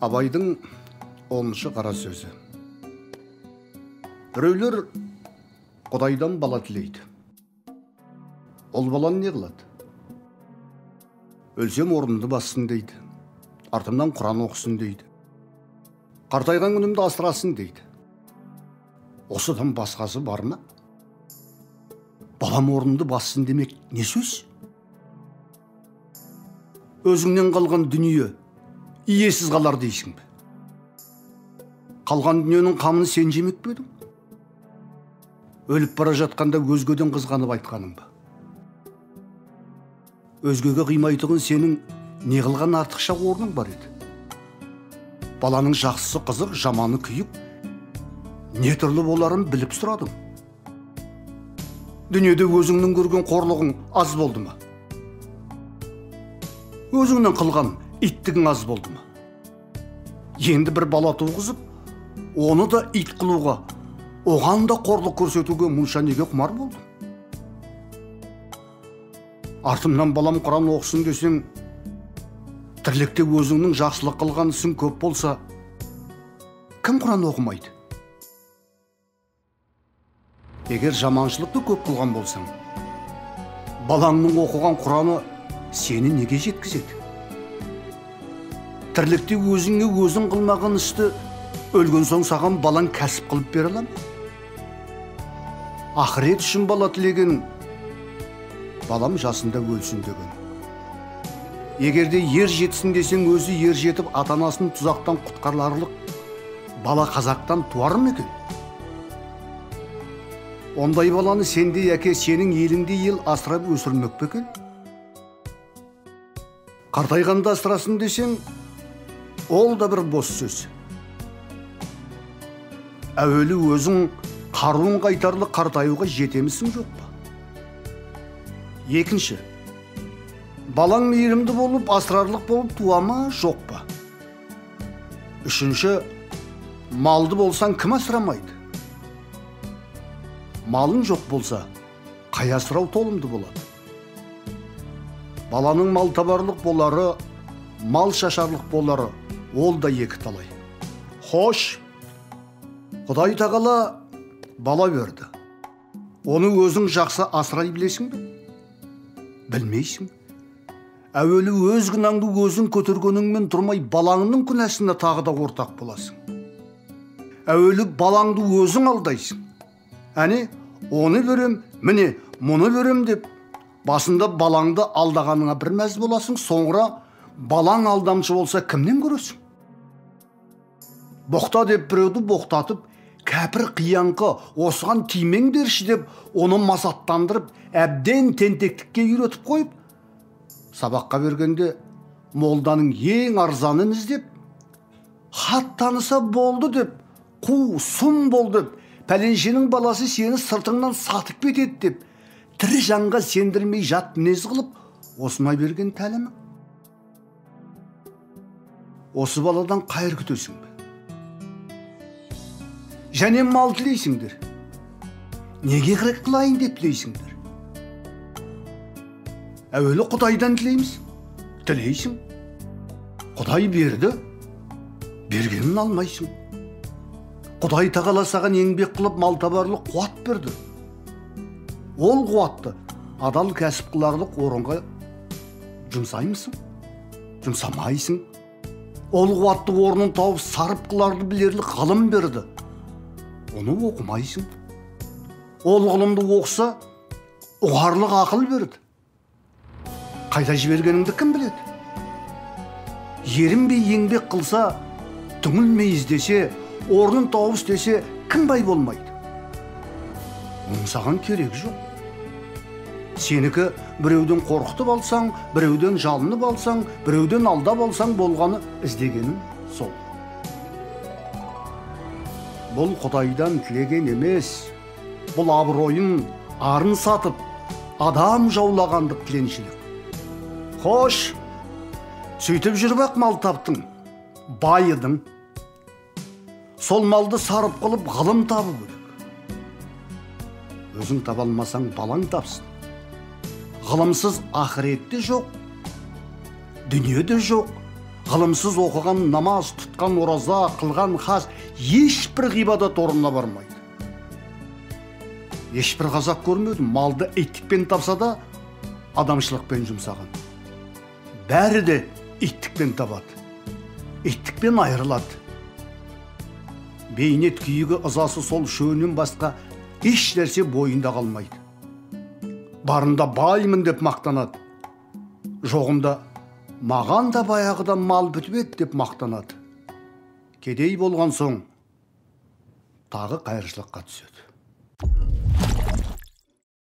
Абайдың 10-шы қара сөзі. Біреулер Құдайдан бала тілейді. Ол баланы не қылады? Өлсем орнымды бассын дейді. Артымнан Құран оқысын дейді. Қартайған күнімді асырасын дейді. Осыдан басқасы бар ма? Балам орнымды бассын демек не сөз? Өзіңнен қалған дүние иесіз қалар дейсің бе? Қалған дүниенің қамын сен жемек пе едің? Өліп бара жатқанда өзгеден қызғанып айтқаның ба? Өзгеге қимайтұғын сенің не қылған артықша орның бар еді? Баланың жақсысы қызық, жаманы күйік, не түрлі боларын біліп сұрадың? Дүниеде өзіңнің көрген қорлығың аз болды ма? Өзіңнен қылған иттігің аз болды ма? Енді бір бала туғызып, оны да ит қылуға, оған да қорлық көрсетуге мұнша неге құмар болдың? Артымнан балам Құран оқысын десең, тірлікте өзіңнің жақсылық қылған ісің көп болса, кім Құран оқымайды? Егер жаманшылықты көп қылған болсаң, балаңның оқыған Құраны сені неге жеткізеді? Тірлікте өзіңе өзің қылмаған істі өлген соң саған балаң кәсіп қылып бере ала ма? Ақырет үшін бала тілеген, балам жасында өлсін деген. Егерде ер жетсін десең, өзі ер жетіп ата-анасын тұзақтан құтқарарлық бала қазақтан туар ма екен? Ондай баланы сендей әке, сенің еліңде ел асырап өсірмек пе екен? Қартайғанда асырасын десең, ол да бір бос сөз. Әуелі өзің қаруын қайтарлы қартаюға жетемісің жоқ па? Екінші, балаң мейірімді болып, асырарлық болып туама жоқ па? Үшінші, малды болсаң кім асырамайды? Малың жоқ болса, қай асырау толымды болады? Баланың мал табарлық болары, мал шашарлық болары, ол да екі талай. Хош, Құдай тағала бала берді. Оны өзің жақсы асырай білесің бе? Білмейсің. Әуелі өз күнәңді өзің көтергеніңмен тұрмай, балаңның күнәсіне тағы да ортақ боласың. Әуелі балаңды өзің алдайсың. Әне, оны берем, міне, мұны берем деп, басында балаңды алдағаныңа бір мәз боласың, соңыра балаң алдамшы болса кімнен көресің? Боқта деп біреуді боқтатып, кәпір қиянқы осыған тимеңдерші деп, оны масаттандырып, әбден тентектікке үйретіп қойып, сабаққа бергенде молданың ең арзанын іздеп, хат таныса болды деп, қу сұм болды деп, пәленшенің баласы сені сыртыңнан сатып кетеді деп, тірі жанға сендірмей жат мінез қылып, осыма берген тәлімі. Осы баладан қайыр күтесің бе? Және мал тілейсіңдер. Неге қырық қылайын деп тілейсіңдер? Әуелі Құдайдан тілейміз. Тілейсің. Құдай берді, бергенін алмайсың. Құдай тағала саған еңбек қылып мал табарлық қуат берді. Ол қуатты адал кәсіп қыларлық орынға жұмсаймысың? Жұмсамайсың. Ол қуатты орнын тауып сарып қыларды білерлік ғылым берді. Оны оқымайсың. Ол ғылымды оқса, ұғарлық ақыл берді. Қайда жібергеніңді кім біледі? Ерінбей еңбек қылса, түңілмей іздесе, орнын тауып істесе, кім бай болмайды? Оның саған керек жоқ. Сенікі біреуден қорқытып алсаң, біреуден жалынып алсаң, біреуден алдап алсаң болғаны іздегенің сол. Бұл Құдайдан тілеген емес, бұл абыройын арын сатып, адам жаулағандық тіленшілік. Хош, сөйтіп жүріп мал таптың, байыдың. Сол малды сарып қылып ғылым табу керек. Өзің таба алмасаң балаң тапсын. Ғылымсыз ақыретте жоқ, дүниеде жоқ, ғылымсыз оқыған намаз, тұтқан ораза, қылған хаж ешбір ғибадат орнына бармайды. Ешбір қазақ көрмедім, малды иттікпен тапса да адамшылықпен жұмсаған. Бәрі де иттікпен табады, иттікпен айырылады. Бейнет күйігі ызасы сол шөнен басқа еш нәрсе бойында қалмайды. Барында баймын деп мақтанады, жоғында маған да баяғыдан мал бітіп деп мақтанады. Кедей болған соң тағы қайыршылыққа түседі.